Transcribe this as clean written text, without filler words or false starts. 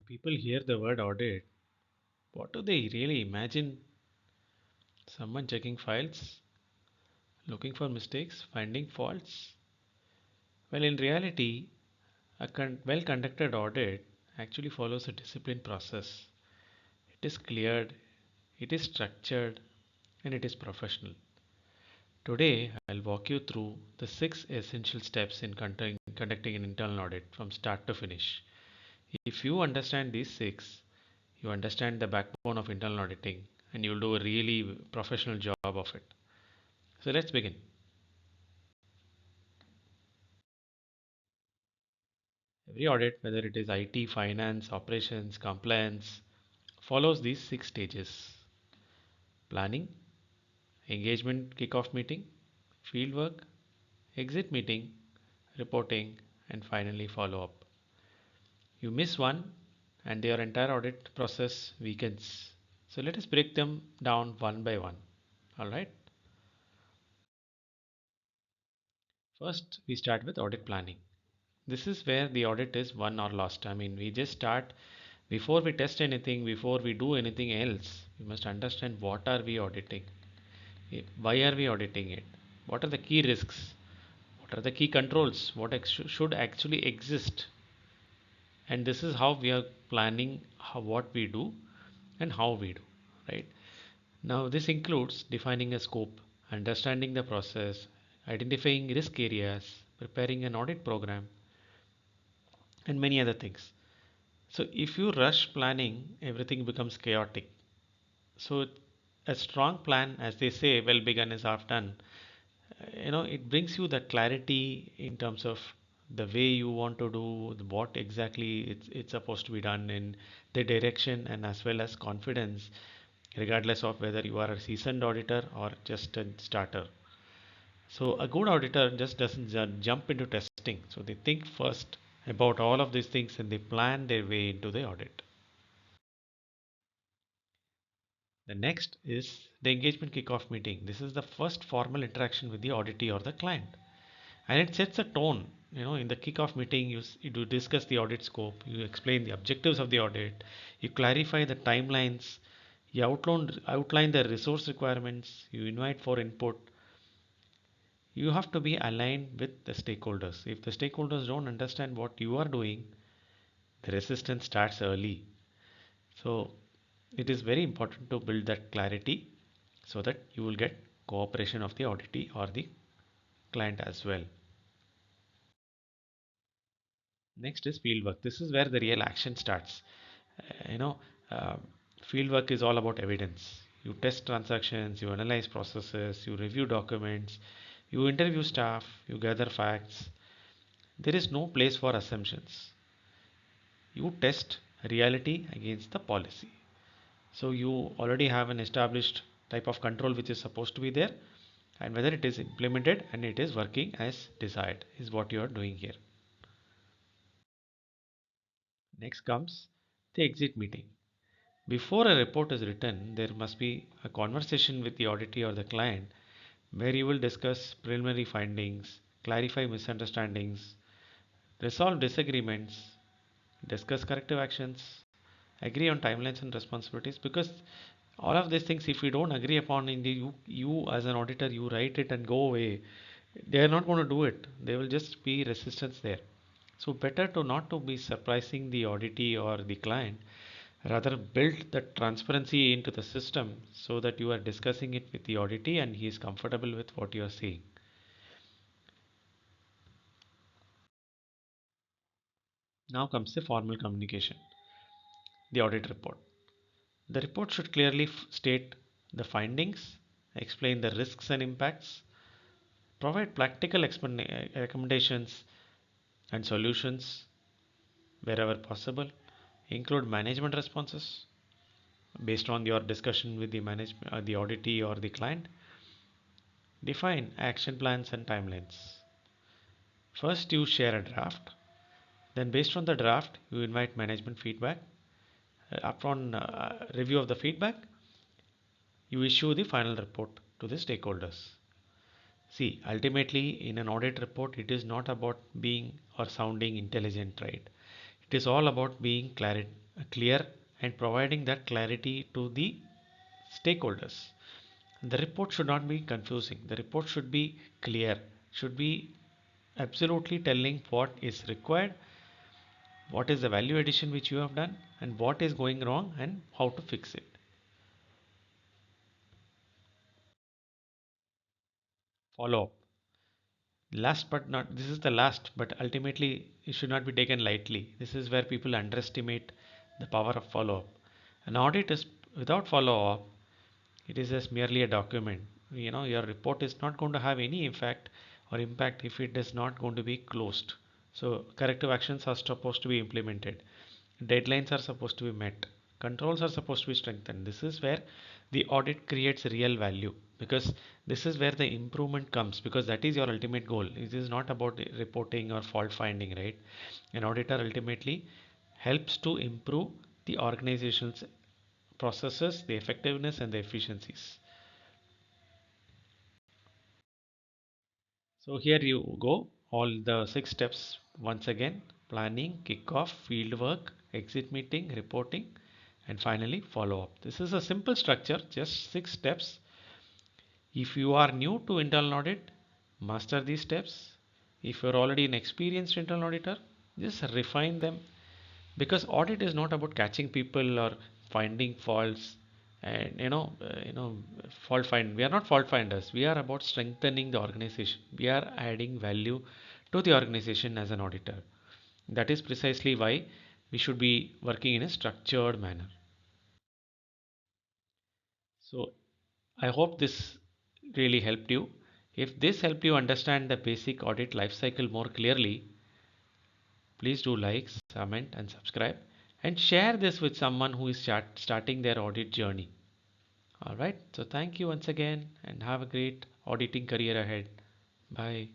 People hear the word audit, what do they really imagine? Someone checking files, looking for mistakes, finding faults? Well, in reality, a well conducted audit actually follows a disciplined process. It is cleared, it is structured, and it is professional. Today, I'll walk you through the 6 essential steps in conducting an internal audit from start to finish. If you understand these six, you understand the backbone of internal auditing and you'll do a really professional job of it. So let's begin. Every audit, whether it is IT, finance, operations, compliance, follows these 6 stages: planning, engagement kickoff meeting, fieldwork, exit meeting, reporting, and finally follow up. You miss one, and your entire audit process weakens. So let us break them down one by one. All right. First, we start with audit planning. This is where the audit is won or lost. I mean, we just start before we test anything, before we do anything else. We must understand what are we auditing, why are we auditing it, what are the key risks, what are the key controls, what should actually exist, and this is how we are planning what we do and how we do, right? Now, this includes defining a scope, understanding the process, identifying risk areas, preparing an audit program, and many other things. So, if you rush planning, everything becomes chaotic. So, a strong plan, as they say, well begun is half done. It brings you that clarity in terms of the way you want to do what exactly it's supposed to be done in the direction, and as well as confidence, regardless of whether you are a seasoned auditor or just a starter. So a good auditor just doesn't jump into testing. So they think first about all of these things and they plan their way into the audit. The next is the engagement kickoff meeting. This is the first formal interaction with the auditee or the client, and it sets a tone. In the kickoff meeting, you do discuss the audit scope, you explain the objectives of the audit, you clarify the timelines, you outline the resource requirements, you invite for input. You have to be aligned with the stakeholders. If the stakeholders don't understand what you are doing, the resistance starts early. So it is very important to build that clarity so that you will get cooperation of the auditee or the client as well. Next is fieldwork. This is where the real action starts. You know, uh, Fieldwork is all about evidence. You test transactions, you analyze processes, you review documents, you interview staff, you gather facts. There is no place for assumptions. You test reality against the policy. So you already have an established type of control which is supposed to be there, and whether it is implemented and it is working as desired is what you are doing here. Next comes the exit meeting. Before a report is written, there must be a conversation with the auditee or the client where you will discuss preliminary findings, clarify misunderstandings, resolve disagreements, discuss corrective actions, agree on timelines and responsibilities. Because all of these things, if you don't agree upon in the you as an auditor, you write it and go away. They are not going to do it. There will just be resistance there. So better to not to be surprising the auditee or the client, rather build the transparency into the system so that you are discussing it with the auditee and he is comfortable with what you are saying. Now comes the formal communication, the audit report. The report should clearly state the findings, explain the risks and impacts, provide practical recommendations and solutions wherever possible, include management responses based on your discussion with the management, the auditee or the client, define action plans and timelines. First, you share a draft. Then, based on the draft, you invite management feedback. Upon review of the feedback, you issue the final report to the stakeholders. See, ultimately, in an audit report, it is not about being or sounding intelligent, right? It is all about being clear and providing that clarity to the stakeholders. The report should not be confusing. The report should be clear, should be absolutely telling what is required, what is the value addition which you have done, and what is going wrong and how to fix it. Follow up. Last but not, this is the last, but ultimately it should not be taken lightly. This is where people underestimate the power of follow up. An audit is without follow up, it is just merely a document. Your report is not going to have any effect or impact if it is not going to be closed. So corrective actions are supposed to be implemented. Deadlines are supposed to be met. Controls are supposed to be strengthened. This is where the audit creates real value, because this is where the improvement comes, because that is your ultimate goal. It is not about reporting or fault finding, right? An auditor ultimately helps to improve the organization's processes, the effectiveness, and the efficiencies. So here you go, all the 6 steps once again: planning, kickoff, fieldwork, exit meeting, reporting, and finally follow up. This is a simple structure, just 6 steps. If you are new to internal audit, master these steps. If you're already an experienced internal auditor, just refine them, because audit is not about catching people or finding faults. And fault find, we are not fault finders, we are about strengthening the organization. We are adding value to the organization as an auditor. That is precisely why we should be working in a structured manner. So I hope this really helped you. If this helped you understand the basic audit lifecycle more clearly, please do like, comment, and subscribe, and share this with someone who is starting their audit journey. All right. So thank you once again, and have a great auditing career ahead. Bye.